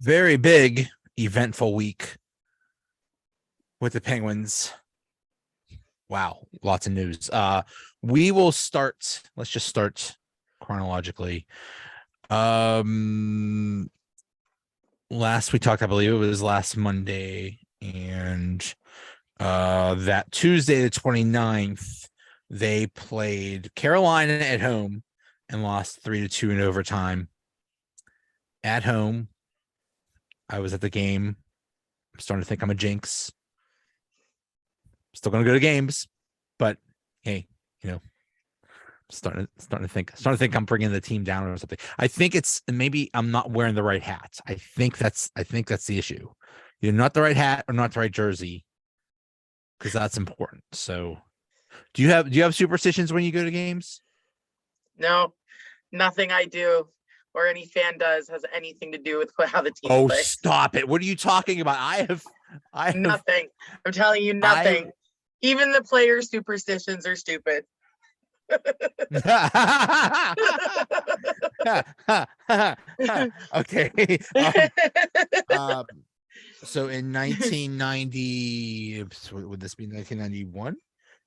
Very big, eventful week with the Penguins. Wow, lots of news. We will start. Let's just start chronologically. Last we talked, I believe it was last Monday, and that Tuesday, the 29th, they played Carolina at home and lost 3-2 in overtime. At home, I was at the game. I'm starting to think I'm a jinx. Still gonna go to games, but hey, starting to think I'm bringing the team down or something. I think it's maybe I'm not wearing the right hat. I think that's the issue. You're not the right hat or not the right jersey, because that's important. So, do you have superstitions when you go to games? No, nothing I do or any fan does has anything to do with how the team plays. Stop it! What are you talking about? I have nothing. I'm telling you, nothing. Even the players' superstitions are stupid. Okay. So in 1990, would this be 1991?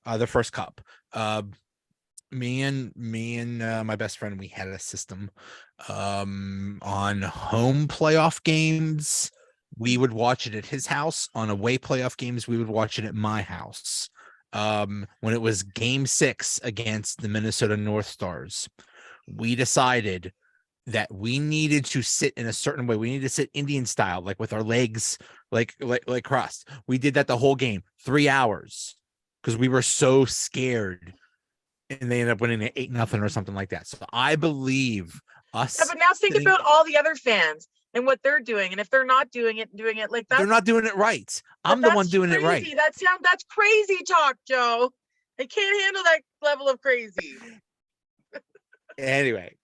The first cup. Me and my best friend, we had a system. On home playoff games, we would watch it at his house. On away playoff games, we would watch it at my house. When it was game 6 against the Minnesota North Stars, we decided that we needed to sit in a certain way. We needed to sit Indian style, like with our legs like crossed. We did that the whole game, 3 hours, because we were so scared, and they ended up winning at 8-0 or something like that. So I believe us. Yeah, but now think about all the other fans and what they're doing, and if they're not doing it like that, they're not doing it right. I'm the one doing crazy. It right. That's crazy talk, Joe. I can't handle that level of crazy. Anyway,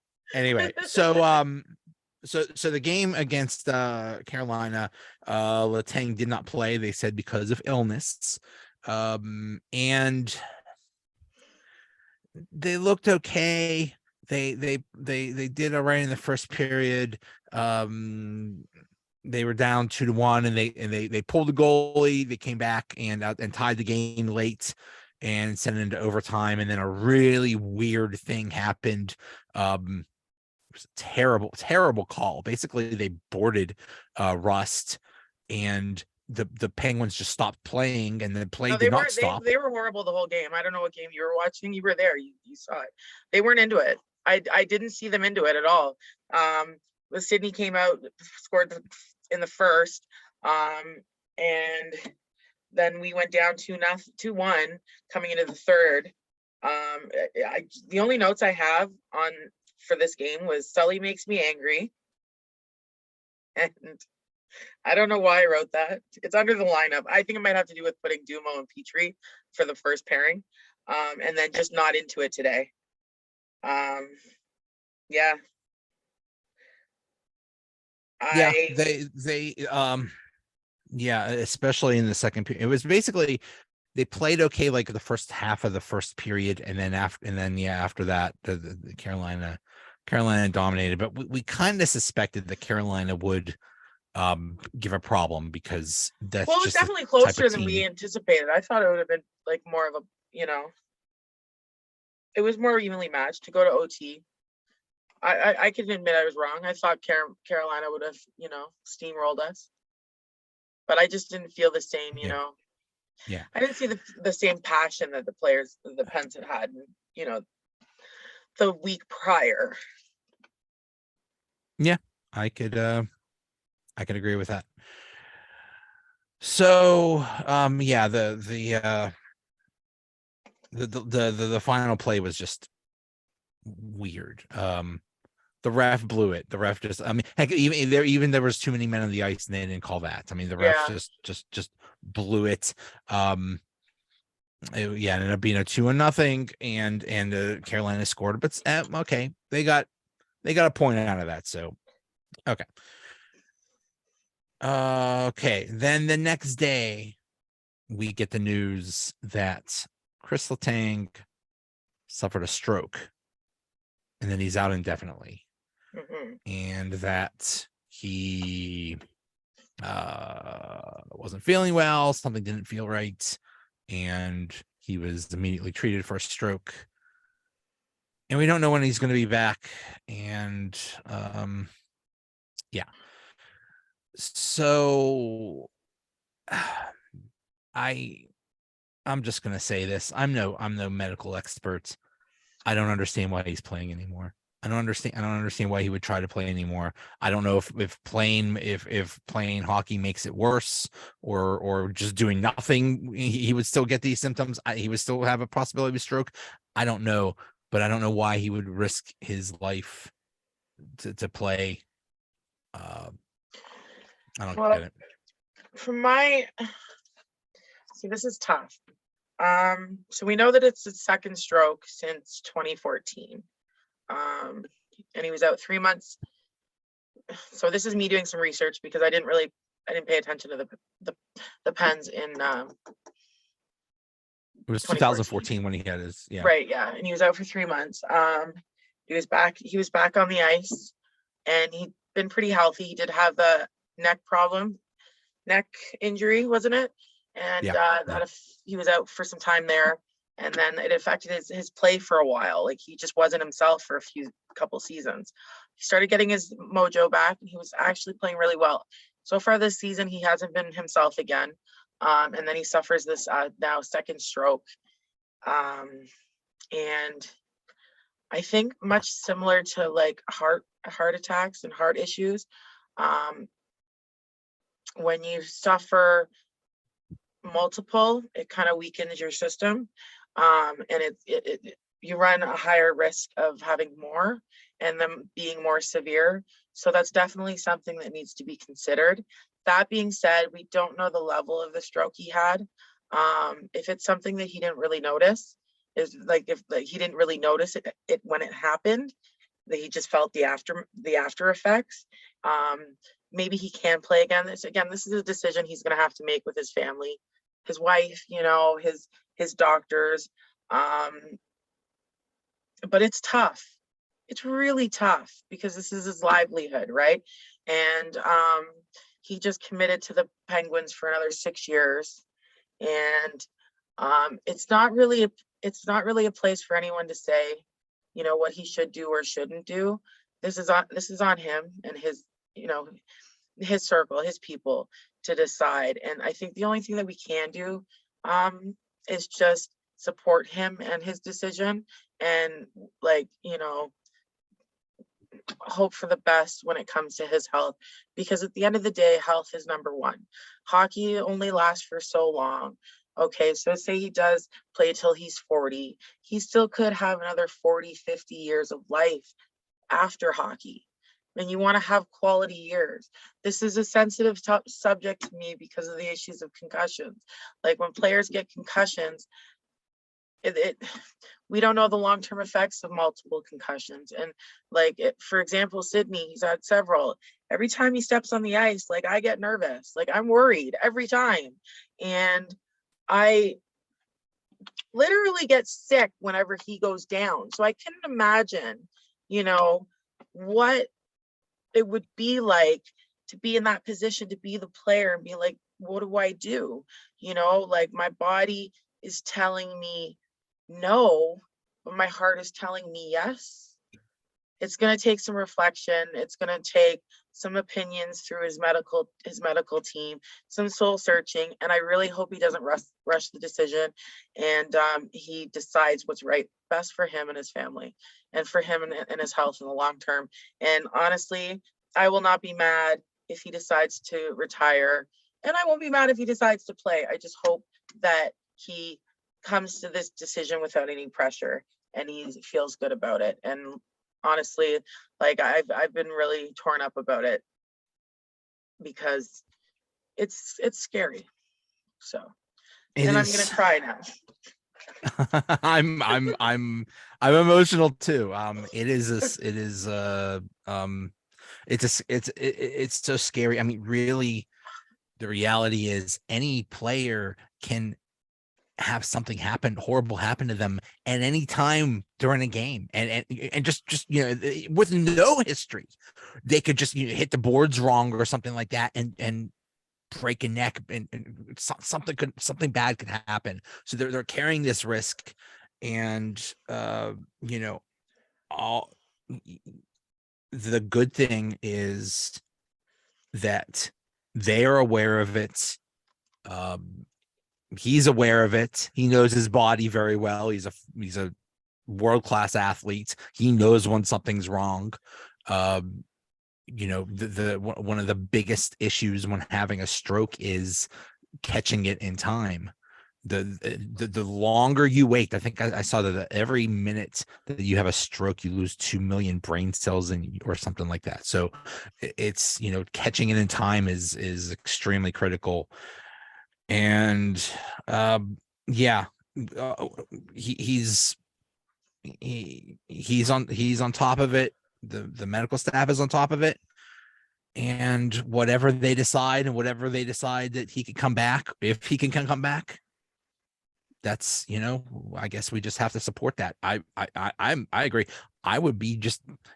so so the game against Carolina, Letang did not play. They said because of illness, and they looked okay. They did all right in the first period. They were down 2-1, and they pulled the goalie. They came back and tied the game late and sent it into overtime. And then a really weird thing happened. It was a terrible call. Basically, they boarded Rust, and the Penguins just stopped playing, and the play did not stop. They were horrible the whole game. I don't know what game you were watching. You were there. You saw it. They weren't into it. I didn't see them into it at all. Sydney came out, scored in the first, and then we went down 2-1 coming into the third. The only notes I have for this game was Sully makes me angry, and I don't know why I wrote that. It's under the lineup. I think it might have to do with putting Dumo and Petrie for the first pairing, and then just not into it today. Yeah. Especially in the second period. It was basically they played okay like the first half of the first period, and then after that the Carolina dominated. But we kind of suspected that Carolina would give a problem, because that's it was definitely closer than we anticipated. I thought it would have been like more of a, it was more evenly matched to go to OT. I can admit I was wrong. I thought Carolina would have, steamrolled us, but I just didn't feel the same, Yeah. I didn't see the same passion that the players, the Pens had, the week prior. Yeah, I could agree with that. So, the final play was just weird. The ref blew it. The ref just, heck, even there was too many men on the ice and they didn't call that. The ref just blew it. It ended up being a 2-0, and Carolina scored, but okay, they got a point out of that. So, okay. Okay. Then the next day, we get the news that Kris Letang suffered a stroke, and then he's out indefinitely. Mm-hmm. And that he wasn't feeling well, something didn't feel right, and he was immediately treated for a stroke. And we don't know when he's going to be back. And yeah. So I'm just going to say this. I'm no medical expert. I don't understand why he's playing anymore. I don't understand why he would try to play anymore. I don't know if playing hockey makes it worse, or just doing nothing, he would still get these symptoms. He would still have a possibility of a stroke. I don't know, but I don't know why he would risk his life to play. I don't get it. From see, this is tough. So we know that it's his second stroke since 2014. And he was out 3 months. So this is me doing some research because I didn't pay attention to the Pens in it was 2014 when he had his right, yeah, and he was out for 3 months. He was back on the ice, and he'd been pretty healthy. He did have the neck injury, wasn't it? And he was out for some time there, and then it affected his play for a while. Like, he just wasn't himself for a couple seasons. He started getting his mojo back, and he was actually playing really well. So far this season, he hasn't been himself again. And then he suffers this now second stroke. And I think much similar to like heart attacks and heart issues, when you suffer multiple, it kind of weakens your system, and you run a higher risk of having more and them being more severe. So that's definitely something that needs to be considered. That being said, we don't know the level of the stroke he had. If it's something that he didn't really notice, is like if he didn't really notice it when it happened, that he just felt the after effects, maybe he can play again. This is a decision he's going to have to make with his family, his wife, his doctors. But it's tough. It's really tough because this is his livelihood, right? And he just committed to the Penguins for another 6 years, and it's not really a place for anyone to say, what he should do or shouldn't do. This is on him and his, his circle, his people to decide. And I think the only thing that we can do is just support him and his decision, and hope for the best when it comes to his health, because at the end of the day, health is number one. Hockey only lasts for so long. Okay, so say he does play till he's 40, he still could have another 40, 50 years of life after hockey. And you want to have quality years. This is a sensitive subject to me because of the issues of concussions. Like, when players get concussions, we don't know the long-term effects of multiple concussions. And for example, Sidney, he's had several. Every time he steps on the ice, I get nervous. I'm worried every time. And I literally get sick whenever he goes down. So I couldn't imagine, what it would be like to be in that position, to be the player and be like, what do I do? My body is telling me no, but my heart is telling me yes. It's going to take some reflection. It's going to take some opinions through his medical team, some soul searching. And I really hope he doesn't rush the decision, and he decides what's best for him and his family, and for him and his health in the long term. And honestly, I will not be mad if he decides to retire, and I won't be mad if he decides to play. I just hope that he comes to this decision without any pressure and he feels good about it. And honestly, I've been really torn up about it because it's scary. So, I'm gonna cry now. I'm emotional too. It's so scary. I mean, really, the reality is any player can have something horrible happen to them at any time during a game, and just with no history. they could just hit the boards wrong or something like that and break a neck, and something bad could happen. So they're carrying this risk, and all the good thing is that they are aware of it. He's aware of it. He knows his body very well. He's a world-class athlete. He knows when something's wrong. One of the biggest issues when having a stroke is catching it in time. The longer you wait, I think I saw that every minute that you have a stroke, you lose 2 million brain cells or something like that. So it's, catching it in time is extremely critical. And he's on top of it. The medical staff is on top of it, and whatever they decide that he can come back, if he can come back, that's, I guess we just have to support that. I agree.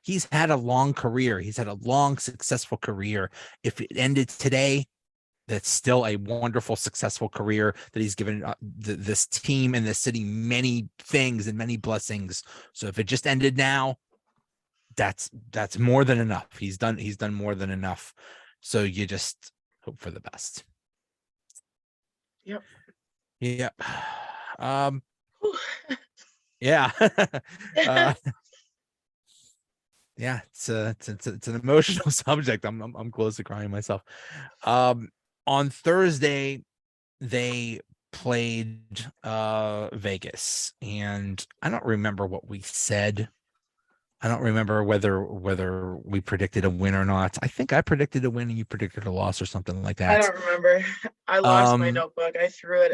He's had a long career. He's had a long, successful career. If it ended today, that's still a wonderful, successful career that he's given this team and this city many things and many blessings. So if it just ended now, that's more than enough. He's done more than enough. So you just hope for the best. Yep. Yeah. Yeah. Yeah, it's an emotional subject. I'm close to crying myself. On Thursday, they played Vegas, and I don't remember what we said. I don't remember whether we predicted a win or not. I think I predicted a win and you predicted a loss or something like that. I don't remember. I lost my notebook. I threw it.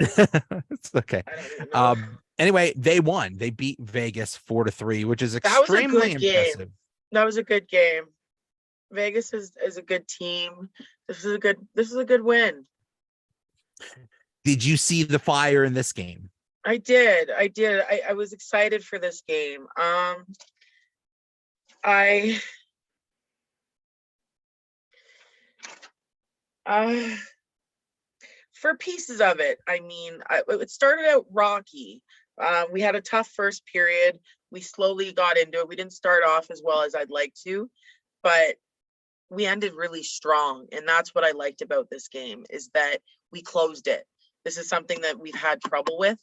It's okay. I don't even know. Anyway, they won. They beat Vegas 4-3, which is extremely impressive. That was a good game. Vegas is a good team. This is a good win. Did you see the fire in this game? I did. I was excited for this game. For pieces of it, it started out rocky. We had a tough first period. We slowly got into it. We didn't start off as well as I'd like to, but we ended really strong. And that's what I liked about this game, is that we closed it. This is something that we've had trouble with.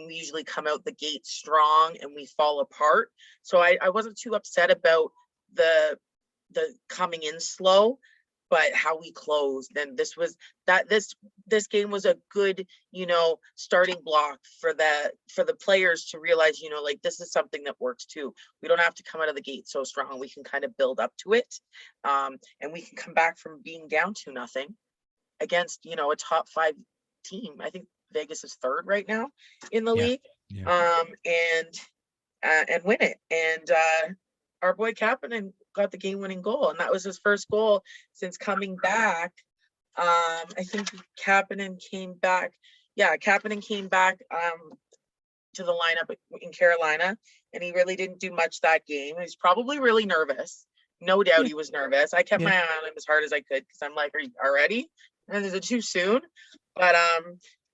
We usually come out the gate strong and we fall apart. So I wasn't too upset about the coming in slow, but how we closed. And this game was a good, starting block for the players to realize, this is something that works too. We don't have to come out of the gate so strong. We can kind of build up to it. And we can come back from being down 2-0 against, a top 5 team. I think Vegas is 3rd right now in the league. Yeah. And win it. And our boy Kapanen got the game-winning goal, and that was his first goal since coming back. I think Kapanen came back. Yeah, Kapanen came back to the lineup in Carolina, and he really didn't do much that game. He was probably really nervous. No doubt he was nervous. I kept my eye on him as hard as I could because I'm like, are you already? And is it too soon? But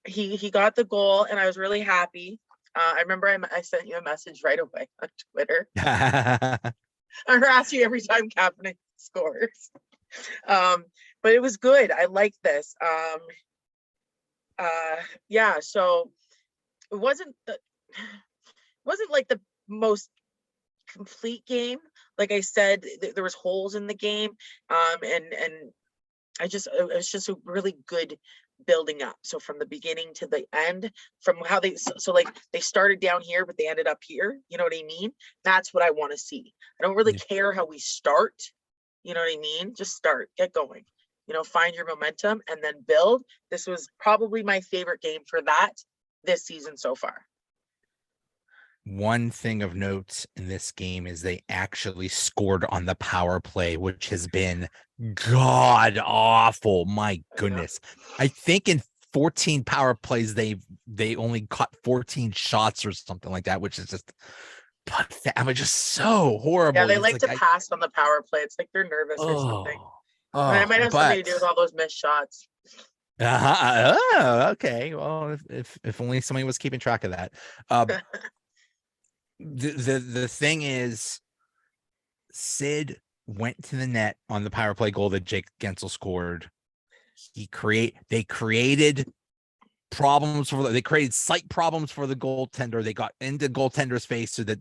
he got the goal, and I was really happy. I remember I sent you a message right away on Twitter. I harass you every time Kapanen scores. But it was good. I like this. So it wasn't like the most complete game. Like I said, there was holes in the game. And it was just a really good building up. So from the beginning to the end, from how they started down here, but they ended up here. You know what I mean? That's what I want to see. I don't really care how we start. You know what I mean? Just start, get going, find your momentum and then build. This was probably my favorite game for that this season so far. One thing of note in this game is they actually scored on the power play, which has been god awful. My goodness. I think in 14 power plays, they only caught 14 shots or something like that, which is just I was just so horrible. Yeah, they It's like to pass on the power play. It's like they're nervous or something. And it might have something to do with all those missed shots. Oh, okay. Well, if only somebody was keeping track of that. The thing is, Sid went to the net on the power play goal that Jake Gensel scored. They created problems they created slight problems for the goaltender. They got into goaltender's face so that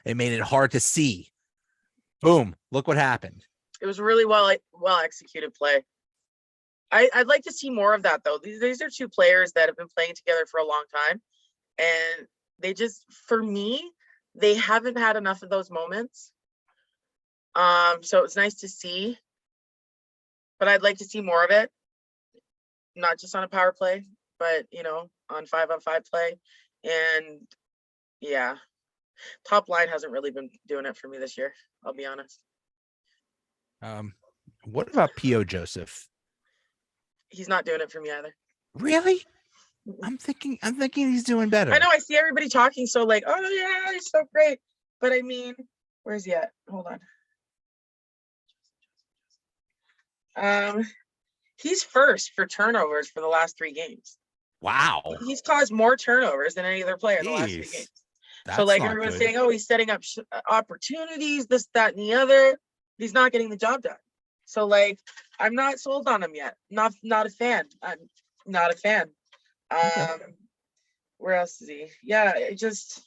it made it hard to see. Boom, look what happened. It was really well executed play. I'd like to see more of that though. These are two players that have been playing together for a long time, and they just, for me, they haven't had enough of those moments. So it's nice to see, but I'd like to see more of it, not just on a power play, but on 5-on-5 play. And yeah, top line hasn't really been doing it for me this year, I'll be honest. What about P.O. Joseph? He's not doing it for me either. Really? I'm thinking he's doing better. I know, I see everybody talking so like, oh yeah, he's so great. But I mean, where's he at? Hold on. He's first for turnovers for the last 3 games. Wow. He's caused more turnovers than any other player in the last 3 games. So like everyone's saying, oh, he's setting up opportunities, this, that, and the other. He's not getting the job done. So like, I'm not sold on him yet. Not a fan. I'm not a fan. Okay. Where else is he? Yeah, it just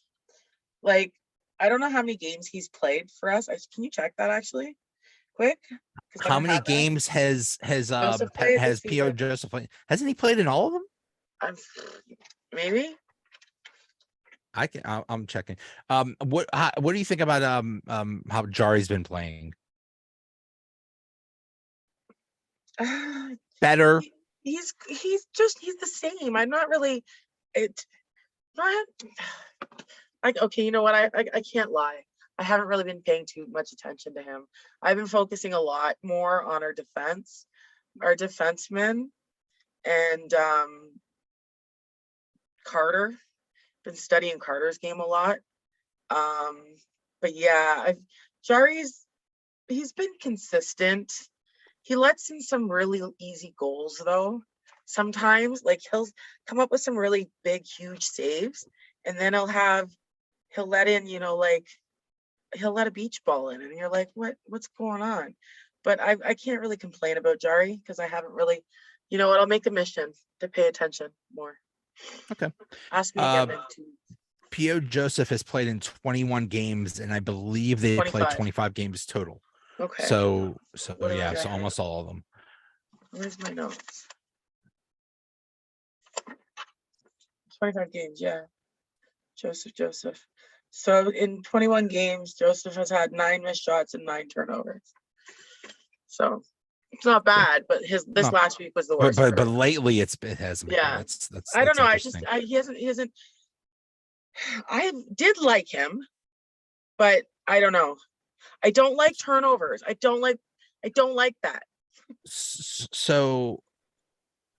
like, I don't know how many games he's played for us. Can you check that actually, quick? How many games has P.O. Joseph played? Hasn't he played in all of them? Maybe. I'm checking. What do you think about how Jari's been playing? Better. He's the same. I'm not really okay, you know what? I can't lie. I haven't really been paying too much attention to him. I've been focusing a lot more on our defense, our defensemen, and Carter. Been studying Carter's game a lot. But yeah, he's been consistent. He lets in some really easy goals though. Sometimes like he'll come up with some really big, huge saves, and then he'll let in, like he'll let a beach ball in, and you're like, what's going on? But I can't really complain about Jari because I haven't really, I'll make a mission to pay attention more. Okay. Ask me again in 2 weeks. P.O. Joseph has played in 21 games, and I believe they played 25 games total. Okay. So yeah, so almost all of them. Where's my notes? 25 games, yeah. Joseph. So in 21 games, Joseph has had 9 missed shots and 9 turnovers. So it's not bad, but this last week was the worst. But lately it hasn't. Yeah. That's I don't know. He hasn't. I did like him, but I don't know. I don't like turnovers. I don't like that. So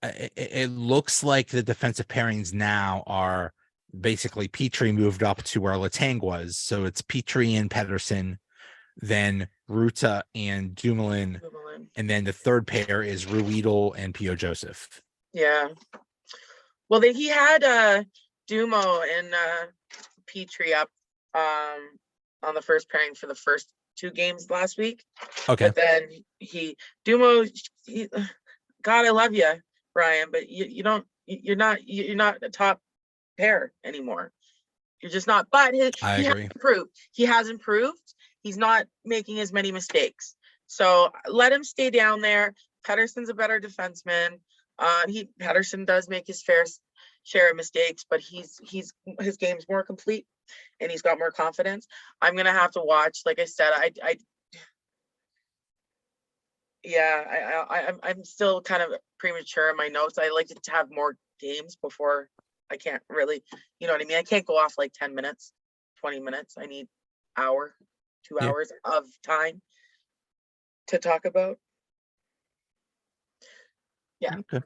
it looks like the defensive pairings now are basically Petrie moved up to where Letang was. So it's Petrie and Pedersen, then Ruta and Dumoulin, and then the third pair is Ruedel and P.O. Joseph. Yeah. Well, he had Dumo and Petrie up on the first pairing for the first 2 games last week. Okay. But then Dumo, God, I love you, Brian, but you're not a top pair anymore. You're just not. But he has improved. He has improved. He's not making as many mistakes. So let him stay down there. Pedersen's a better defenseman. Pedersen does make his fair share of mistakes, but his game's more complete and he's got more confidence. I'm gonna have to watch. Like I said, I'm still kind of premature in my notes. I like to have more games before. I can't really, you know what I mean? I can't go off like 10 minutes, 20 minutes. I need 2 hours of time to talk about. Yeah. Okay.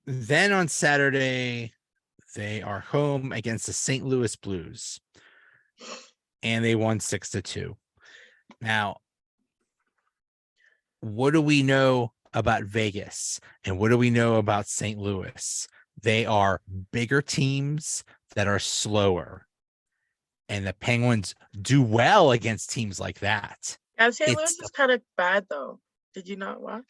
Then on Saturday, They are home against the St. Louis Blues, and they won 6-2. Now, what do we know about Vegas, and what do we know about St. Louis? They are bigger teams that are slower, and the Penguins do well against teams like that. Yeah, St. Louis It's is kind of bad though. Did you not watch?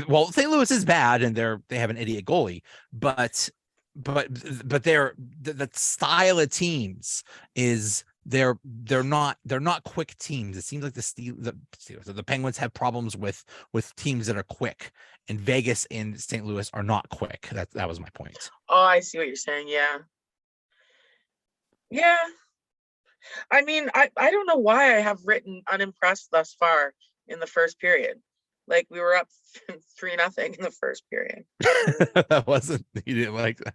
well, St. Louis is bad, and they have an idiot goalie, but the style of teams is they're not quick teams. It seems like the Penguins have problems with teams that are quick, and Vegas and St. Louis are not quick. That was my point. Oh, I see what you're saying. Yeah. Yeah. I mean, I don't know why I have written unimpressed thus far in the first period. Like we were up 3-0 in the first period. That wasn't, you didn't like that.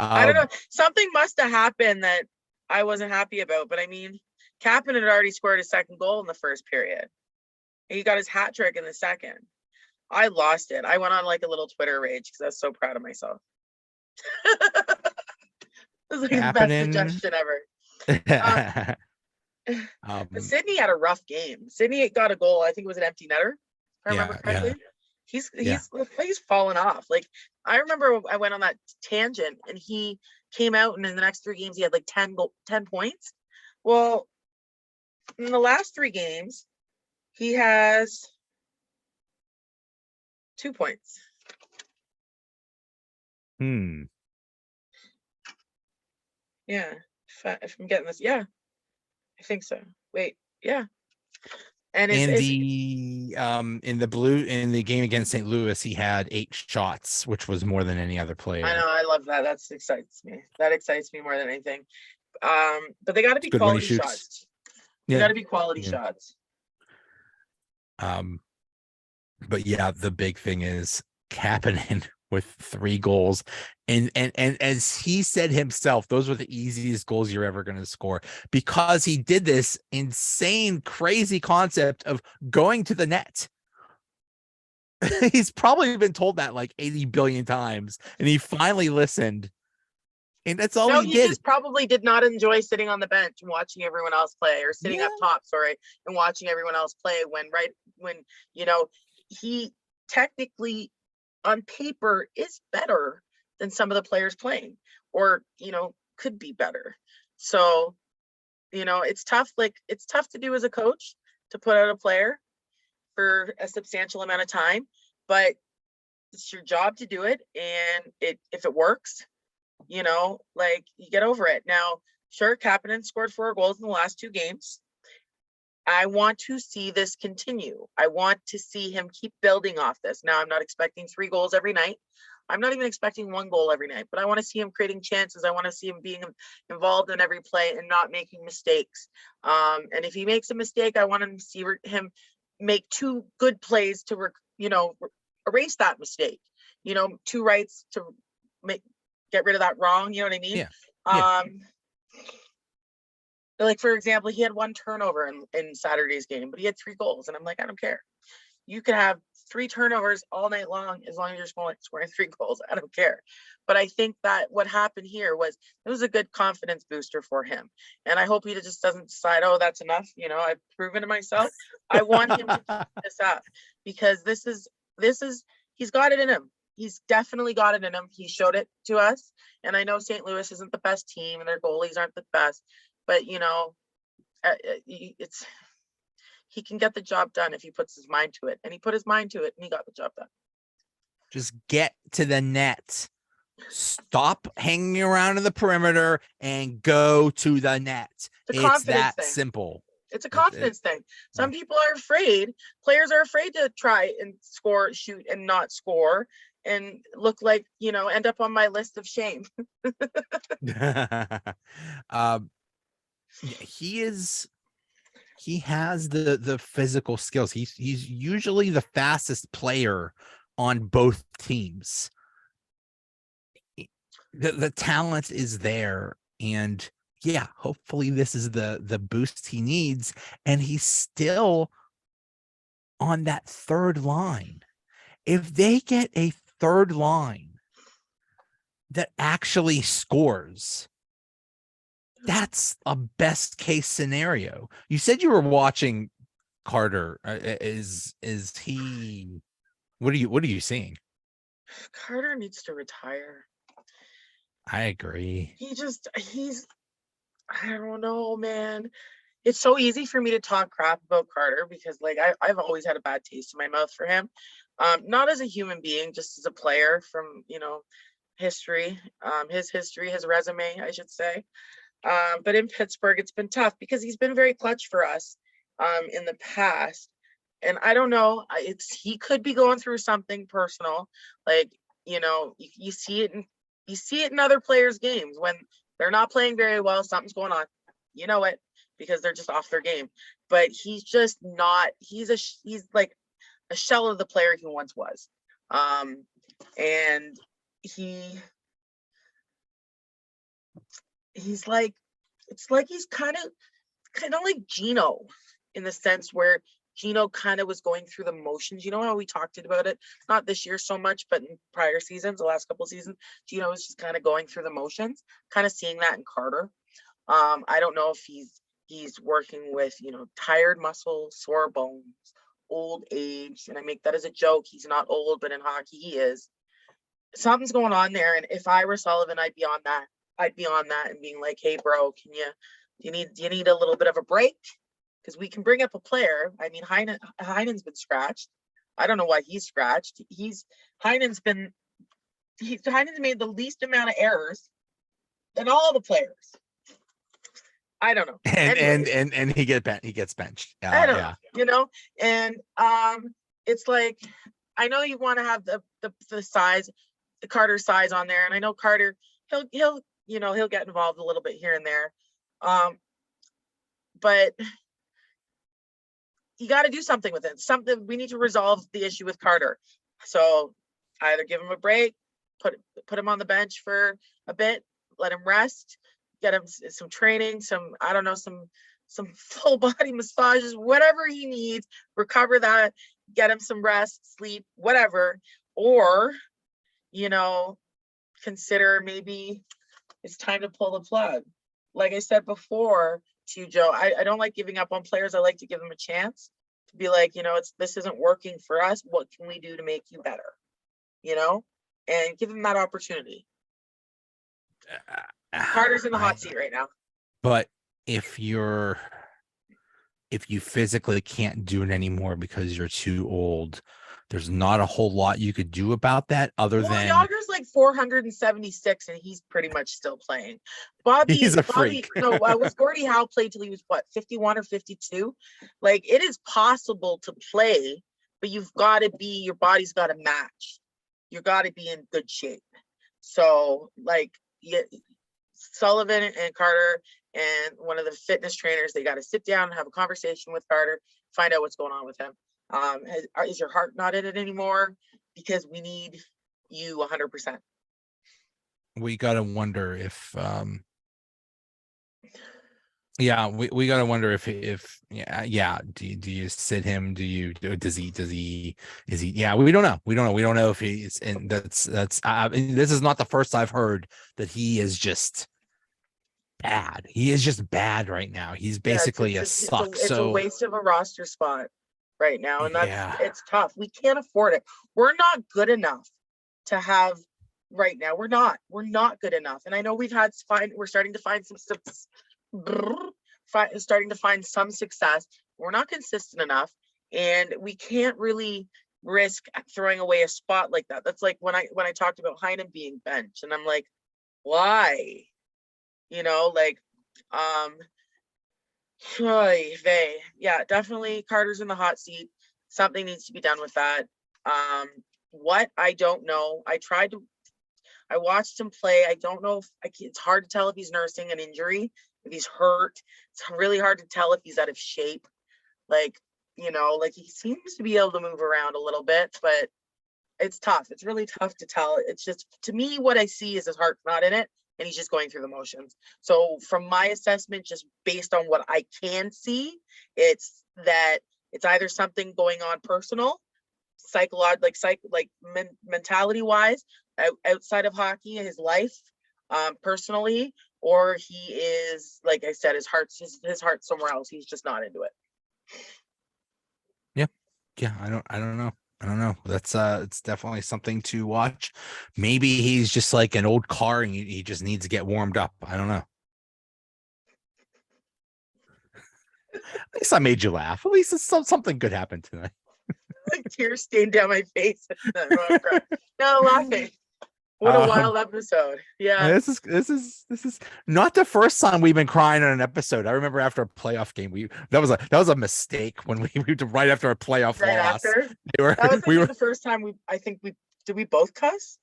I don't know. Something must have happened that I wasn't happy about. But I mean, Kapanen had already scored his second goal in the first period. He got his hat trick in the second. I lost it. I went on like a little Twitter rage because I was so proud of myself. It was like the best suggestion ever. But Sydney had a rough game. Sydney got a goal. I think it was an empty netter, if I remember correctly. He's fallen off. Like I remember I went on that tangent and he came out, and in the next 3 games he had like 10 points. Well, in the last 3 games, he has 2 points. Yeah, if I'm getting this, yeah, I think so. Wait, yeah. And in the game against St. Louis, he had 8 shots, which was more than any other player. I know, I love that. That excites me. That excites me more than anything. But they got to be quality shots. They got to be quality shots. But yeah, the big thing is Kapanen with 3 goals, and as he said himself, those were the easiest goals you're ever going to score, because he did this insane, crazy concept of going to the net. He's probably been told that like 80 billion times, and he finally listened. And that's all he did. Just probably did not enjoy sitting on the bench and watching everyone else play, or sitting up top, and watching everyone else play when he technically on paper is better than some of the players playing, or could be better. So it's tough. Like it's tough to do as a coach, to put out a player for a substantial amount of time, but it's your job to do it. And if it works, you get over it. Now, sure, Kapanen scored 4 goals in the last 2 games. I want to see this continue. I want to see him keep building off this. Now, I'm not expecting 3 goals every night. I'm not even expecting 1 goal every night, but I want to see him creating chances. I want to see him being involved in every play and not making mistakes. And if he makes a mistake, I want him to see him make 2 good plays to, erase that mistake. 2 rights to get rid of that wrong. You know what I mean? Yeah. Like, for example, he had 1 turnover in Saturday's game, but he had 3 goals. And I'm like, I don't care. You can have 3 turnovers all night long as long as you're scoring 3 goals. I don't care. But I think that what happened here was it was a good confidence booster for him. And I hope he just doesn't decide, oh, that's enough. I've proven to myself. I want him to keep this up, because this is he's got it in him. He's definitely got it in him. He showed it to us. And I know St. Louis isn't the best team and their goalies aren't the best, but he can get the job done if he puts his mind to it. And he put his mind to it, and he got the job done. Just get to the net. Stop hanging around in the perimeter and go to the net. It's that simple. It's a confidence thing. Some people are afraid. Players are afraid to try and score, shoot, and not score, and look like, end up on my list of shame. He has the physical skills. He's usually the fastest player on both teams. The talent is there, and hopefully this is the boost he needs, and he's still on that third line. If they get a third line that actually scores. That's a best case scenario. You said you were watching Carter. Is he? What are you seeing? Carter needs to retire. I agree. He's I don't know, man. It's so easy for me to talk crap about Carter because like I've always had a bad taste in my mouth for him. Not as a human being, just as a player from, history, his history, his resume, I should say. But in Pittsburgh, it's been tough because he's been very clutch for us in the past. And I don't know, he could be going through something personal. Like, you see it in other players' games when they're not playing very well, something's going on. You know it, because they're just off their game. But he's just not, he's like a shell of the player he once was. And he's like, it's like he's kind of like Gino, in the sense where Gino kind of was going through the motions. You know how we talked about it, not this year so much, but in prior seasons, the last couple of seasons, Gino was just kind of going through the motions, kind of seeing that in Carter. I don't know if he's working with, tired muscles, sore bones, old age. And I make that as a joke. He's not old, but in hockey he is. Something's going on there. And if I were Sullivan, I'd be on that. And being like, hey bro, do you need a little bit of a break? Because we can bring up a player. I mean, Heinen's been scratched. I don't know why he's scratched. Heinen's made the least amount of errors than all the players. I don't know. And he gets benched. I don't know, and it's like, I know you want to have the size, the Carter size on there, and I know Carter, he'll get involved a little bit here and there, but you got to do something with it. We need to resolve the issue with Carter. So either give him a break, put him on the bench for a bit, let him rest, get him some training, some full body massages, whatever he needs, recover that, get him some rest, sleep, whatever. Or, consider maybe it's time to pull the plug. Like I said before to you, Joe, I don't like giving up on players. I like to give them a chance to be like, this isn't working for us. What can we do to make you better? And give them that opportunity. Carter's in the hot seat right now. But if you physically can't do it anymore because you're too old, there's not a whole lot you could do about that other than Yager's like 476 and he's pretty much still playing. He's a freak. Was Gordie Howe played till he was 51 or 52? Like, it is possible to play, but your body's got to match. You got to be in good shape. So like, Sullivan and Carter and one of the fitness trainers, they got to sit down and have a conversation with Carter, find out what's going on with him. Is your heart not in it anymore? Because we need you 100%. We got to wonder if we got to wonder if do you sit him? Is he we don't know if he's, and that's this is not the first I've heard that he is just bad. He is just bad right now. He's basically It's a waste of a roster spot right now, and it's tough. We can't afford it. We're not good enough to have right now. We're not good enough. And I know we're starting to find some success. We're not consistent enough, and we can't really risk throwing away a spot like that. That's like when I talked about Heinen being benched, and I'm like, why? Definitely Carter's in the hot seat. Something needs to be done with that. What? I don't know. I watched him play. I don't know it's hard to tell if he's nursing an injury, if he's hurt. It's really hard to tell if he's out of shape. Like he seems to be able to move around a little bit, but it's tough. It's really tough to tell. It's just, to me, what I see is his heart's not in it, and he's just going through the motions. So from my assessment, just based on what I can see, it's either something going on personal, psychological, mentality wise, outside of hockey, his life, personally, or he is, like I said, his heart's somewhere else. He's just not into it. Yeah, I don't know. I don't know. That's it's definitely something to watch. Maybe he's just like an old car and he just needs to get warmed up. I don't know. At least I made you laugh. At least something good happened tonight. Like tears stained down my face. No, laughing. What a wild episode. Yeah. This is not the first time we've been crying on an episode. I remember after a playoff game, that was a mistake when we right after a playoff loss. After that was the first time did we both cuss?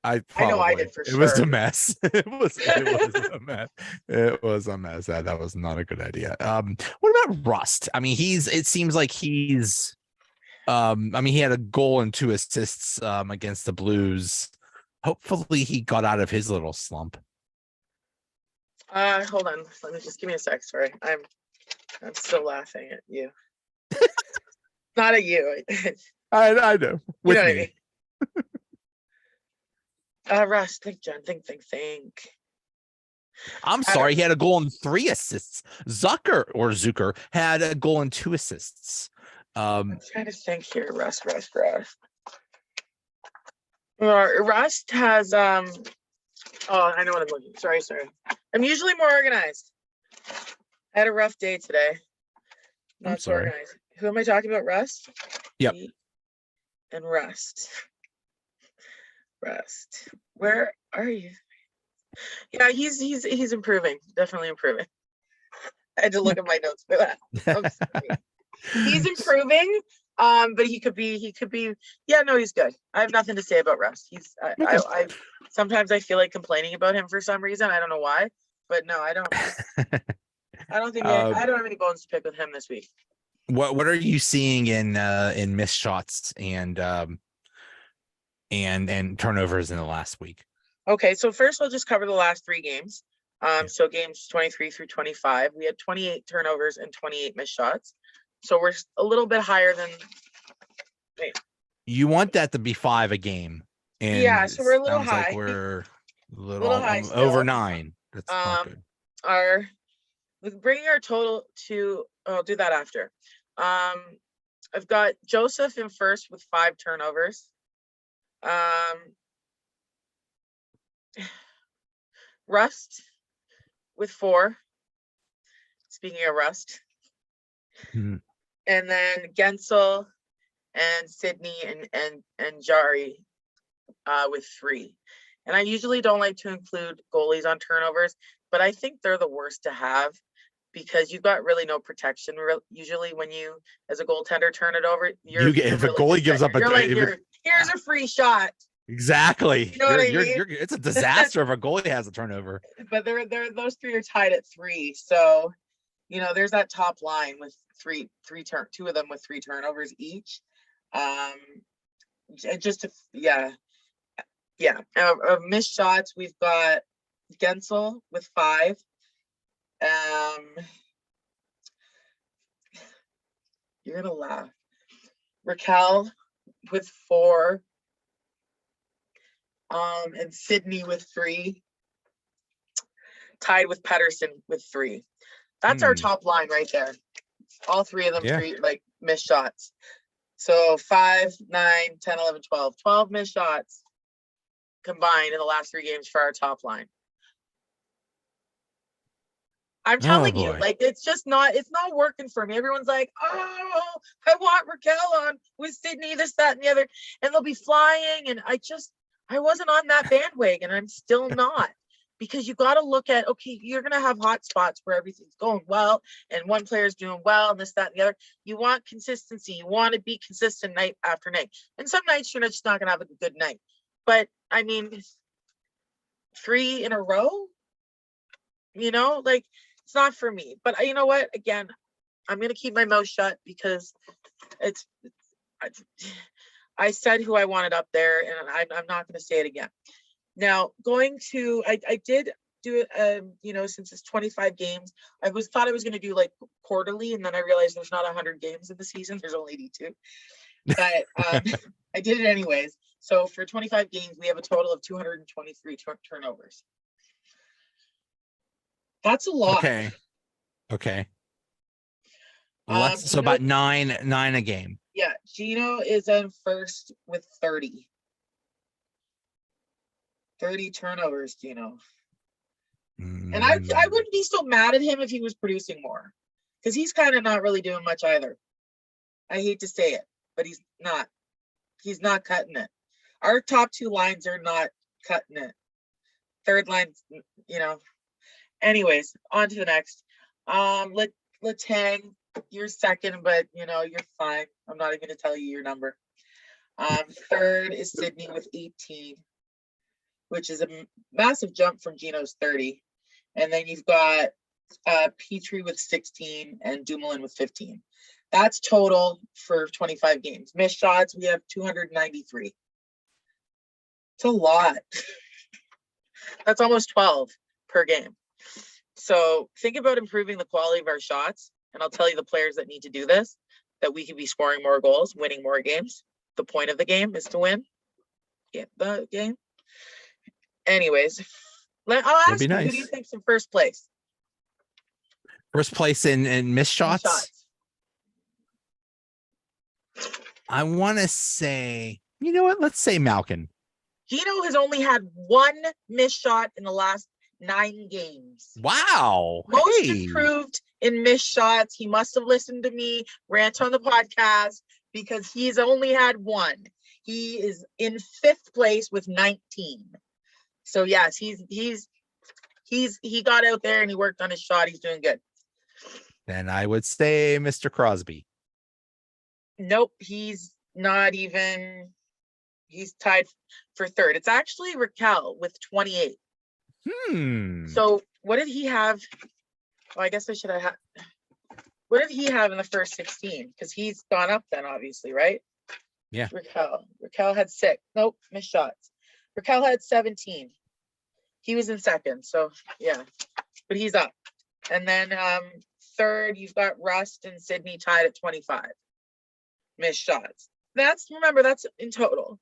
I know I did for sure. It was a mess. It was a mess. It was a mess. That was not a good idea. What about Rust? I mean, it seems like he's I mean, he had a goal and 2 assists against the Blues. Hopefully he got out of his little slump. Hold on. Let me just give me a sec. Sorry. I'm still laughing at you. Not at you. I know. With you know me. What I mean? Russ, think, John. Think. I'm sorry, he had a goal and 3 assists. Zucker had a goal and 2 assists. I'm trying to think here. Rust. Rust has oh, I know what I'm looking. Sorry. I'm usually more organized. I had a rough day today. I'm sorry. Organized. Who am I talking about? Rust? Yep. And Rust. Where are you? Yeah, he's improving. Definitely improving. I had to look at my notes for that. He's improving. But he could be. Yeah, no, he's good. I have nothing to say about Rust. I sometimes I feel like complaining about him for some reason. I don't know why, but no, I don't. I don't think I don't have any bones to pick with him this week. What are you seeing in missed shots and turnovers in the last week? Okay, so first I'll just cover the last 3 games. So games 23 through 25, we had 28 turnovers and 28 missed shots. So we're a little bit higher than. Wait. You want that to be 5 a game, and yeah, so we're a little high. Like we're a little high over 9. That's not good. Bringing our total to. I'll do that after. I've got Joseph in first with 5 turnovers. Rust with 4. Speaking of Rust. Hmm. And then Gensel and Sydney and Jari with 3. And I usually don't like to include goalies on turnovers, but I think they're the worst to have because you've got really no protection. Usually when you, as a goaltender, turn it over, if a goalie gives up here's a free shot. Exactly. You know what I mean? It's a disaster if a goalie has a turnover. But they're those 3 are tied at 3. So, there's that top line with 2 of them with 3 turnovers each. Missed shots, we've got Gensel with 5. You're gonna laugh. Raquel with 4. And Sydney with 3. Tied with Pedersen with 3. That's our top line right there. All 3 of them 3 missed shots. So 5, 9, 10, 11, 12. 12 missed shots combined in the last 3 games for our top line. I'm telling you, it's not working for me. Everyone's like, oh, I want Raquel on with Sydney, this, that, and the other, and they'll be flying. And I wasn't on that bandwagon. I'm still not. Because you got to look at, okay, you're going to have hot spots where everything's going well and one player's doing well and this, that, and the other. You want consistency. You want to be consistent night after night. And some nights you're just not going to have a good night. But, I mean, 3 in a row, it's not for me. But you know what? Again, I'm going to keep my mouth shut because I said who I wanted up there and I'm not going to say it again. Now, I did do it, since it's 25 games, thought I was going to do quarterly, and then I realized there's not 100 games in the season. There's only 82. but I did it anyways. So for 25 games, we have a total of 223 turnovers. That's a lot. Okay. So Gino, about nine a game. yeah, Gino is in first with 30. 30 turnovers, Gino. And I wouldn't be so mad at him if he was producing more, because he's kind of not really doing much either. I hate to say it, but he's not. He's not cutting it. Our top two lines are not cutting it. Third line, you know. Anyways, on to the next. Letang, you're second, but you know, you're fine. I'm not even gonna tell you your number. Third is Sydney with 18, which is a massive jump from Gino's 30. And then you've got Petrie with 16 and Dumoulin with 15. That's total for 25 games. Missed shots, we have 293. It's a lot. That's almost 12 per game. So think about improving the quality of our shots. And I'll tell you the players that need to do this, that we could be scoring more goals, winning more games. The point of the game is to win the game. Anyways, I'll ask you, who do you think's in first place? First place in missed shots? I want to say, you know what? Let's say Malkin. Gino has only had one missed shot in the last 9 games. Wow. Most improved in missed shots. He must have listened to me rant on the podcast, because he's only had one. He is in 5th place with 19. So yes, he got out there and he worked on his shot. He's doing good. Then I would say Mr. Crosby. Nope, he's not even. He's tied for 3rd. It's actually Raquel with 28. So what did he have? Well, I guess I should have had. What did he have in the first 16? Because he's gone up then, obviously, right? Yeah. Raquel had 6. Nope, missed shots. Raquel had 17. He was in 2nd, so yeah, but he's up. And then 3rd, you've got Rust and Sydney tied at 25 missed shots. Remember, that's in total.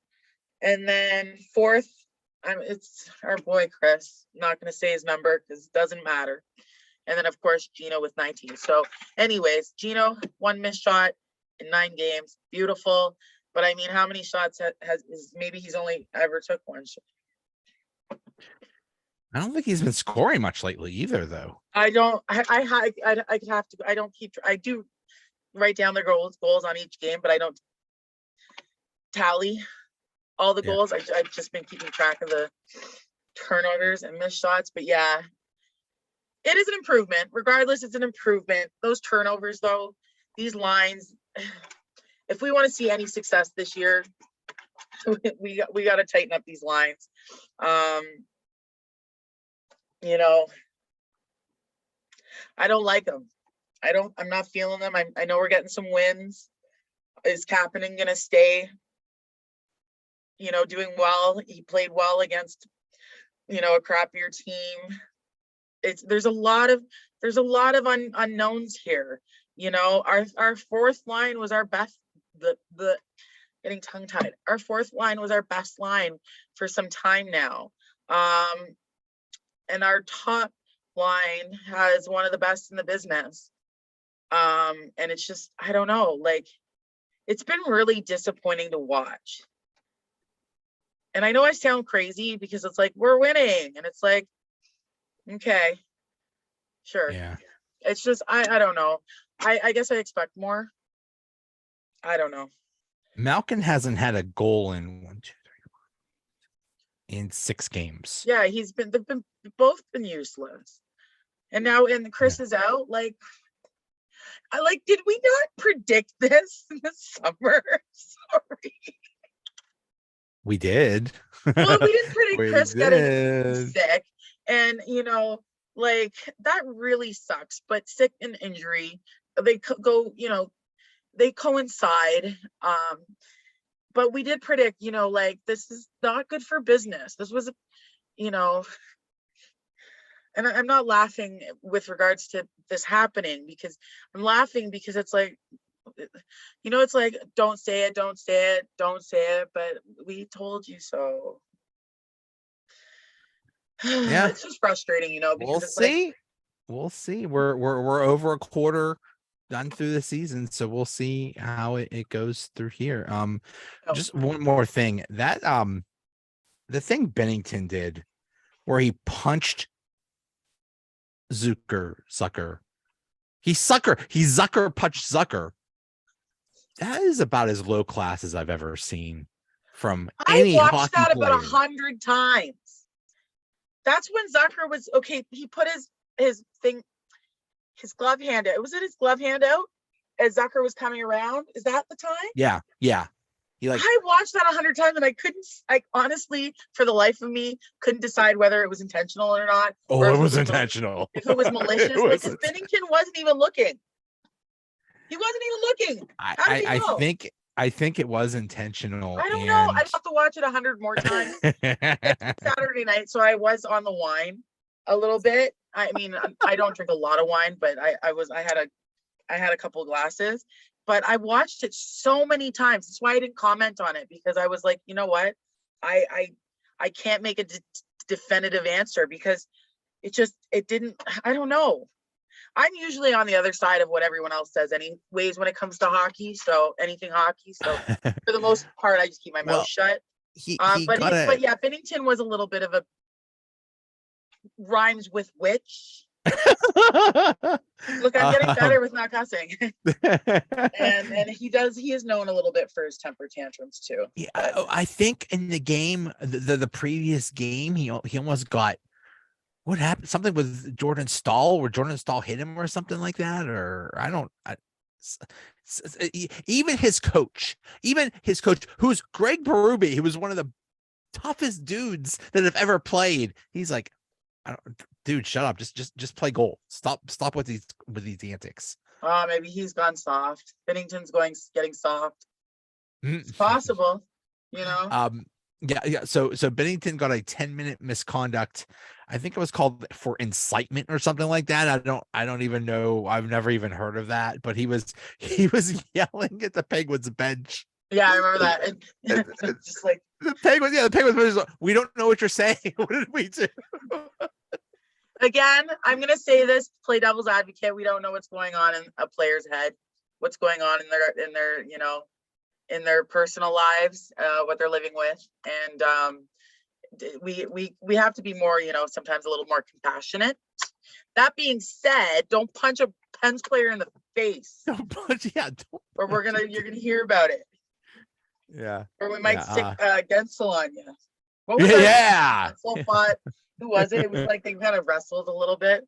And then 4th, it's our boy Chris. I'm not going to say his number because it doesn't matter. And then, of course, Gino with 19. So anyways, Gino, 1 missed shot in 9 games. Beautiful. But I mean, how many shots maybe he's only ever took 1 shot? I don't think he's been scoring much lately either, though. I don't write down their goals on each game, but I don't tally all the goals. I've just been keeping track of the turnovers and missed shots. But yeah, it is an improvement. Regardless, it's an improvement. Those turnovers, though, these lines, if we want to see any success this year, we got to tighten up these lines. You know, I don't like them. I'm not feeling them. I know we're getting some wins. Is Kapanen gonna stay, you know, doing well? He played well against, you know, a crappier team. There's a lot of unknowns here. You know, our 4th line was our best. The getting tongue tied. Our 4th line was our best line for some time now. And our top line has one of the best in the business. And it's just, I don't know, like, it's been really disappointing to watch. And I know I sound crazy because it's like, we're winning. And it's like, okay, sure. Yeah. It's just, I don't know. I guess I expect more. I don't know. Malkin hasn't had a goal in 6 games. Yeah, they've both been useless. And now, Chris is out. Like, did we not predict this in the summer? Sorry. We did. Well, we didn't predict Chris getting sick. And, you know, like, that really sucks. But sick and injury, they go, you know, they coincide. But we did predict, you know, like, this is not good for business. This was, you know, and I'm not laughing with regards to this happening, because I'm laughing because it's like, it's like, don't say it, don't say it, don't say it, but we told you so. Yeah. It's just frustrating, We'll because it's like, see. We'll see. We're over a quarter done through the season, so we'll see how it goes through here. Just one more thing. That the thing Bennington did where he punched Zucker. He Zucker punched Zucker. That is about as low class as I've ever seen from any I watched hockey that about player. 100 times. That's when Zucker was okay. He put his glove hand out. Was it his glove hand out as Zucker was coming around? Is that the time? Yeah. I watched that 100 times and I honestly, for the life of me, couldn't decide whether it was intentional or not. Oh, it was intentional. If it was malicious, because Bennington wasn't even looking. He wasn't even looking. How did he know? I think it was intentional. I don't know. I'd have to watch it 100 more times. It's Saturday night, so I was on the wine a little bit. I mean, I don't drink a lot of wine, but I had a couple glasses. But I watched it so many times. That's why I didn't comment on it, because I was like, you know what? I can't make a definitive answer because it didn't. I don't know. I'm usually on the other side of what everyone else says anyways when it comes to hockey. So anything hockey. So for the most part, I just keep my mouth shut. But yeah, Bennington was a little bit of a rhymes with which. Look, I'm getting better with not cussing. and he is known a little bit for his temper tantrums too. Yeah, I think in the game, the previous game, he almost got. What happened? Something with Jordan Stahl, where Jordan Stahl hit him or something like that, or even his coach, who's Greg Berube, who was one of the toughest dudes that have ever played. He's like, dude, shut up. Just play goal. Stop with these antics. Maybe he's gone soft. Bennington's getting soft. It's possible, Yeah. So Bennington got a 10-minute misconduct. I think it was called for incitement or something like that. I don't even know. I've never even heard of that. But he was yelling at the Penguins bench. Yeah, I remember that. And just like the Penguins. We don't know what you're saying. What did we do? Again, I'm gonna say this. Play devil's advocate. We don't know what's going on in a player's head. What's going on in their personal lives, what they're living with, and we have to be more, sometimes a little more compassionate. That being said, don't punch a Pens player in the face. Don't punch, yeah. Or you're gonna hear about it. Yeah. Or we might stick Gensel on you. What was that? Gensel fought. Who was it? It was like they kind of wrestled a little bit.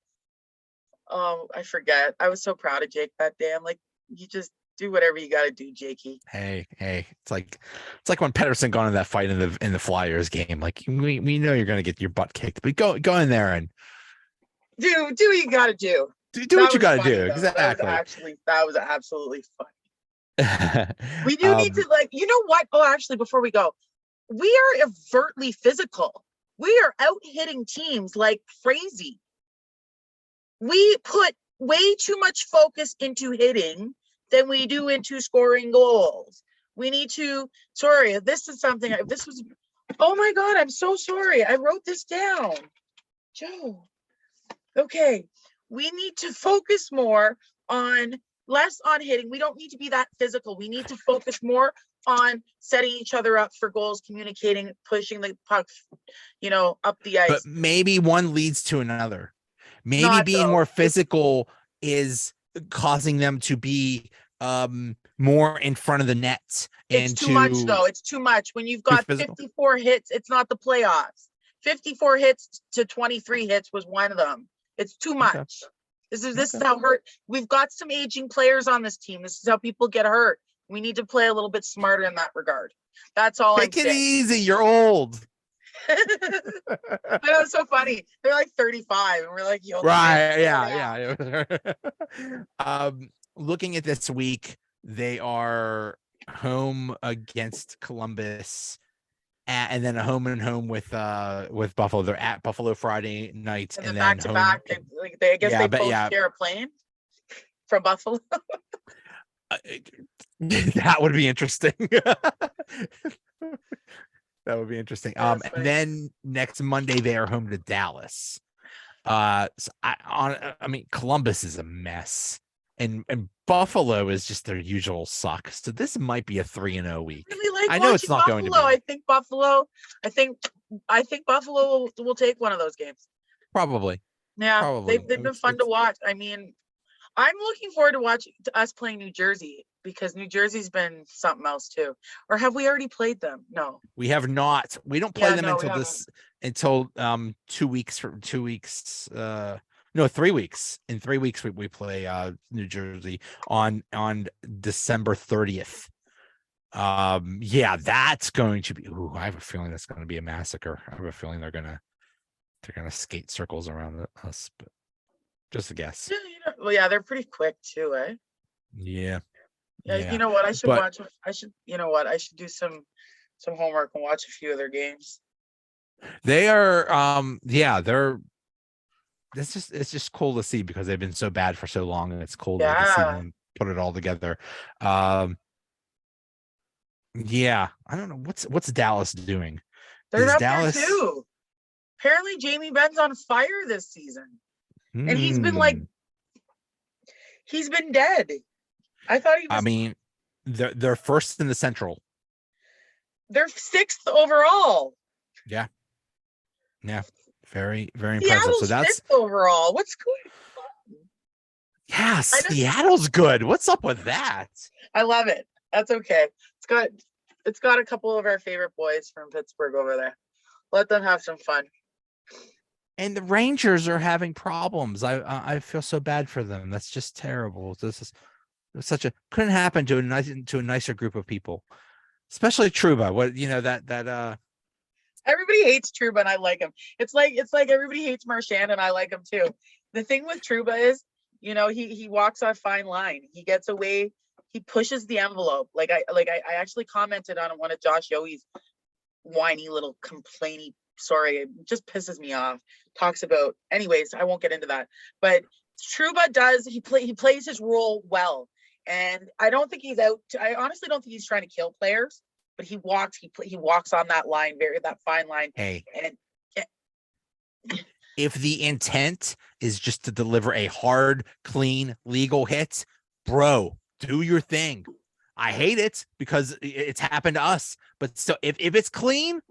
I forget. I was so proud of Jake that day. I'm like, you just do whatever you got to do, Jakey. Hey, it's like when Pettersson got in that fight in the Flyers game. Like we know you're gonna get your butt kicked, but go in there and do what you got to do. Do what you got to do. Though. Exactly. That was absolutely funny. We do need to you know what? Oh, actually, before we go, we are overtly physical. We are out hitting teams like crazy. We put way too much focus into hitting than we do into scoring goals. We need to, oh my God, I'm so sorry. I wrote this down. Joe. Okay. We need to focus less on hitting. We don't need to be that physical. We need to focus more on setting each other up for goals, communicating, pushing the puck, up the ice. But maybe one leads to another. Maybe being more physical is causing them to be more in front of the net. It's too much, though. It's too much. When you've got 54 hits, it's not the playoffs. 54 hits to 23 hits was one of them. It's too much. Okay. This is how hurt. We've got some aging players on this team. This is how people get hurt. We need to play a little bit smarter in that regard. That's all I'm saying. Take it easy. You're old. I know, it's so funny. They're like 35 and we're like, yo. Right. Yeah. Looking at this week, they are home against Columbus and then a home and home with Buffalo. They're at Buffalo Friday night and then back to back. I guess they both share a plane from Buffalo. That would be interesting. That would be interesting. That's And funny. then next Monday they are home to Dallas. So I mean, Columbus is a mess, and Buffalo is just their usual suck. So this might be a 3-0 week. Really like I know it's watching not going to Buffalo. be. I think Buffalo will take one of those games. Probably. Yeah, Probably. they've been fun to watch. I mean, I'm looking forward to watching us playing New Jersey because New Jersey's been something else too. Or have we already played them? No. We have not. We don't play Yeah, them no, we until 2 weeks from 2 weeks. No, 3 weeks. In 3 weeks we play New Jersey on December 30th. Yeah, that's going to be. Ooh, I have a feeling that's going to be a massacre. I have a feeling they're gonna skate circles around us, but just a guess. Yeah, well, yeah, they're pretty quick too, eh? Yeah. Yeah, Yeah. you know what? I should But watch. You know what? I should do some homework and watch a few of their games. they are. Yeah, they're. It's just cool to see because they've been so bad for so long, and it's cool to see Yeah, them put it all together. Um, yeah, I don't know what's Dallas doing. they're Is up there Dallas? too. Apparently, Jamie Benn's on fire this season, and he's been like, Hmm. he's been dead. I thought he I was. mean, they're first in the Central. They're 6th overall. Yeah, yeah, very very impressive. So Seattle's that's 5th overall. What's going on? yeah, Seattle's good. What's up with that? I love it. That's okay. It's got a couple of our favorite boys from Pittsburgh over there. Let them have some fun. And the Rangers are having problems. I feel so bad for them. That's just terrible. This is such a couldn't happen to a nicer group of people, especially Truba. What that Everybody hates Truba and I like him. It's like everybody hates Marchand and I like him too. The thing with Truba is, he walks a fine line. He gets away. He pushes the envelope. I actually commented on one of Josh Yohe's whiny little complainy. Sorry, it just pisses me off. Talks about, anyways, I won't get into that. But Truba he plays his role well, and I don't think he's out. I honestly don't think he's trying to kill players, but he walks on that line, that fine line. hey, And if the intent is just to deliver a hard, clean, legal hit, bro, do your thing. I hate it because it's happened to us, but still, if it's clean,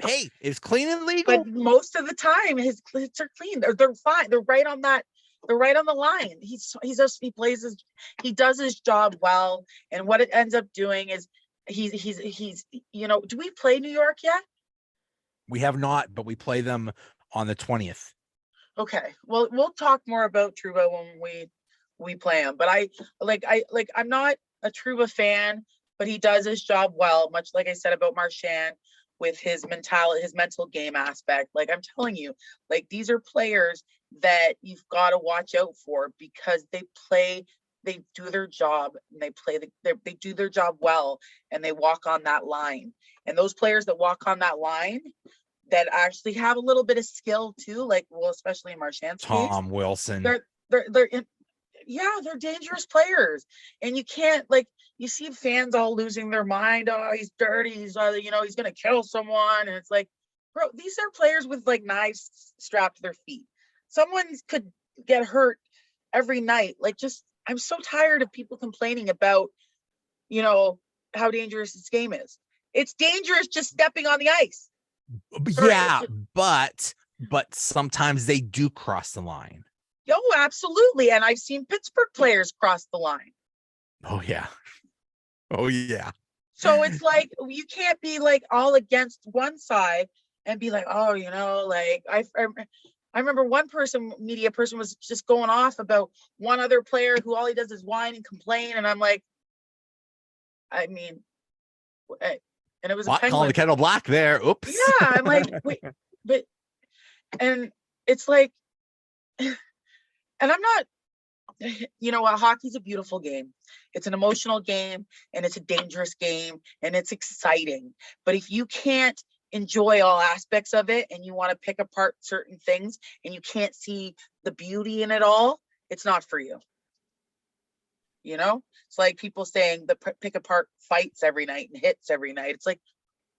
hey, it's clean and legal. but most of the time his hits are clean. They're fine. They're right on that. They're right on the line. He does his job well. And what it ends up doing is he's do we play New York yet? We have not, but we play them on the 20th. Okay. Well, we'll talk more about Truba when we play him. But I'm not a Truba fan, but he does his job well, much like I said about Marchand with his mental game aspect. Like, I'm telling you, like, these are players that you've got to watch out for because they do their job and they do their job well and they walk on that line. And those players that walk on that line that actually have a little bit of skill too, especially in Marchand's case, Tom Wilson. They're dangerous players, and you can't, you see fans all losing their mind. Oh, he's dirty. He's he's gonna kill someone, and it's like, bro, these are players with knives strapped to their feet. Someone could get hurt every night. I'm so tired of people complaining about, how dangerous this game is. It's dangerous just stepping on the ice. Yeah, but sometimes they do cross the line. Oh, absolutely. And I've seen Pittsburgh players cross the line. Oh yeah. Oh yeah. So it's like, you can't be all against one side and be like, oh, I remember one media person was just going off about one other player who all he does is whine and complain. And I'm like, I mean, and it was a Penguin. Calling the kettle black there. Oops. Yeah, I'm like, wait, but, and it's like, and I'm not, hockey's a beautiful game. It's an emotional game and it's a dangerous game and it's exciting. But if you can't enjoy all aspects of it and you want to pick apart certain things and you can't see the beauty in it all, it's not for you. You know, it's like people saying the pick apart fights every night and hits every night. It's like,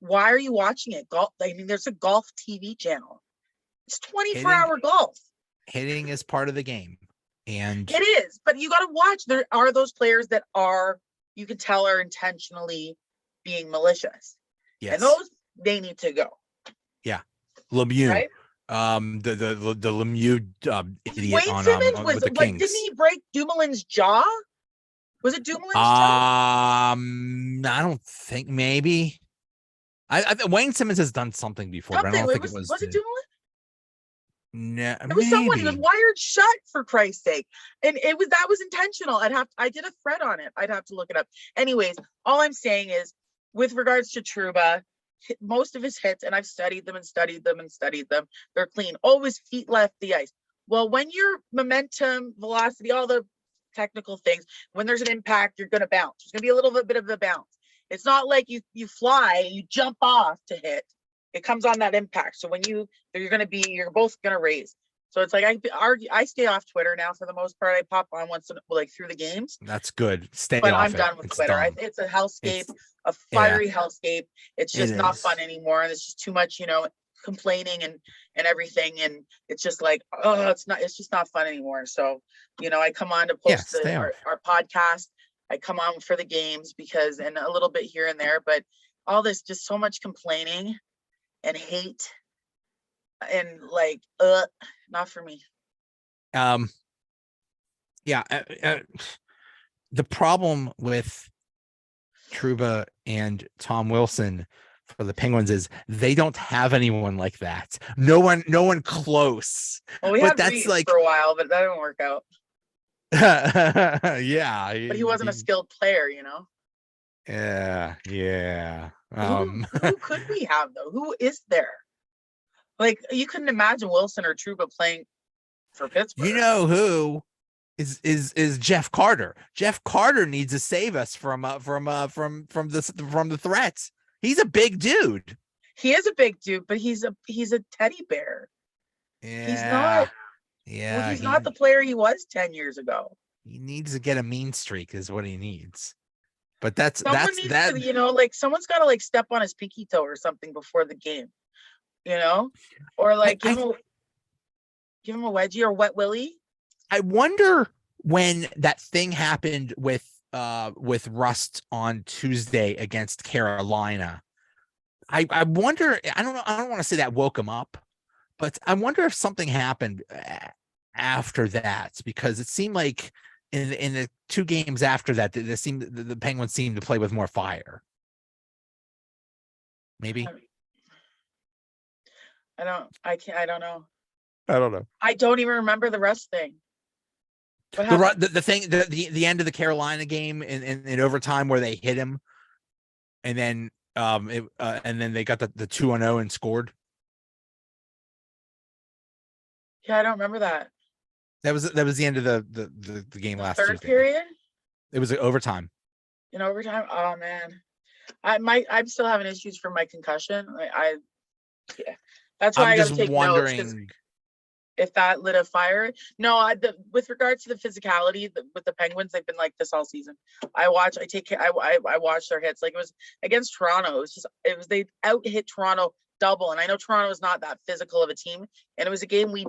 why are you watching it? Golf. I mean, there's a golf TV channel. It's 24-hour golf. Hitting is part of the game. And it is, but you got to watch. There are those players that you can tell are intentionally being malicious. yes. And those, they need to go. Yeah. Lemieux. Right? The Lemieux idiot Wayne on Simmons with the Kings. didn't he break Dumoulin's jaw? Was it Dumoulin's jaw? I don't think, maybe. I Wayne Simmons has done something before, but I don't think it was it Dumoulin? No, it was someone. He was wired shut, for Christ's sake, and that was intentional. I did a thread on it. I'd have to look it up. Anyways, all I'm saying is, with regards to Trouba, most of his hits, and I've studied them, they're clean. Always feet left the ice. Well, when your momentum, velocity, all the technical things, when there's an impact, you're going to bounce. There's going to be a little bit of a bounce. It's not like you fly, you jump off to hit. It comes on that impact. So when you're both going to raise. So it's like, I stay off Twitter now for the most part. I pop on once through the games. That's good. Stay but off I'm done with Twitter. It's a hellscape, a fiery hellscape. It's just not fun anymore. And it's just too much, complaining and everything. And it's just like, it's just not fun anymore. So, I come on to post our podcast. I come on for the games and a little bit here and there, but all this, just so much complaining and hate and not for me. The problem with Trouba and Tom Wilson for the Penguins is they don't have anyone like that. No one close. Well, we had Reed for a while, but that didn't work out. Yeah, but he wasn't a skilled player, Yeah. Who could we have though? Who is there? Like, you couldn't imagine Wilson or Trouba playing for Pittsburgh. You know who is Jeff Carter? Jeff Carter needs to save us from the threats. He's a big dude. He is a big dude, but he's a teddy bear. Yeah. He's not. Yeah. Well, he's not the player he was 10 years ago. He needs to get a mean streak is what he needs. But someone's got to step on his pinky toe or something before the game, or give him a wedgie or wet willy. I wonder when that thing happened with Rust on Tuesday against Carolina. I wonder. I don't know. I don't want to say that woke him up, but I wonder if something happened after that, because it seemed like in the two games after that, the Penguins seemed to play with more fire. Maybe. I don't know. I don't know. I don't even remember the Rust thing. The end of the Carolina game in overtime where they hit him, and then they got the 2-0 and scored. Yeah, I don't remember that. That was the end of the game last third Tuesday. Period. It was overtime. In overtime, oh man, I'm still having issues from my concussion. That's why I gotta take notes. If that lit a fire, no. With regards to the physicality with the Penguins, they've been like this all season. I watch their hits. Like, it was against Toronto. They out hit Toronto double, and I know Toronto is not that physical of a team, and it was a game they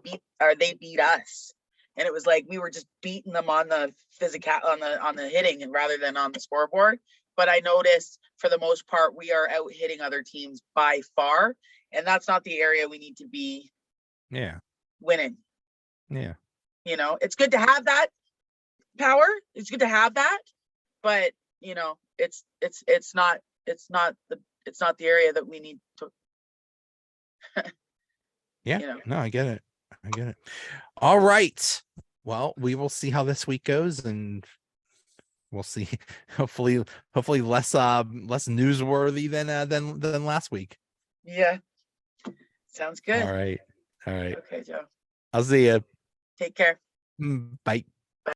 beat us, and it was like we were just beating them on the on the hitting and rather than on the scoreboard. But I noticed for the most part we are out hitting other teams by far, and that's not the area we need to be. Yeah. Winning. Yeah. It's good to have that power. It's good to have that, but it's not the area that we need to. Yeah. No, I get it. All right. Well, we will see how this week goes, and we'll see. Hopefully less newsworthy than last week. Yeah. Sounds good. All right. Okay, Joe. I'll see you. Take care. Bye.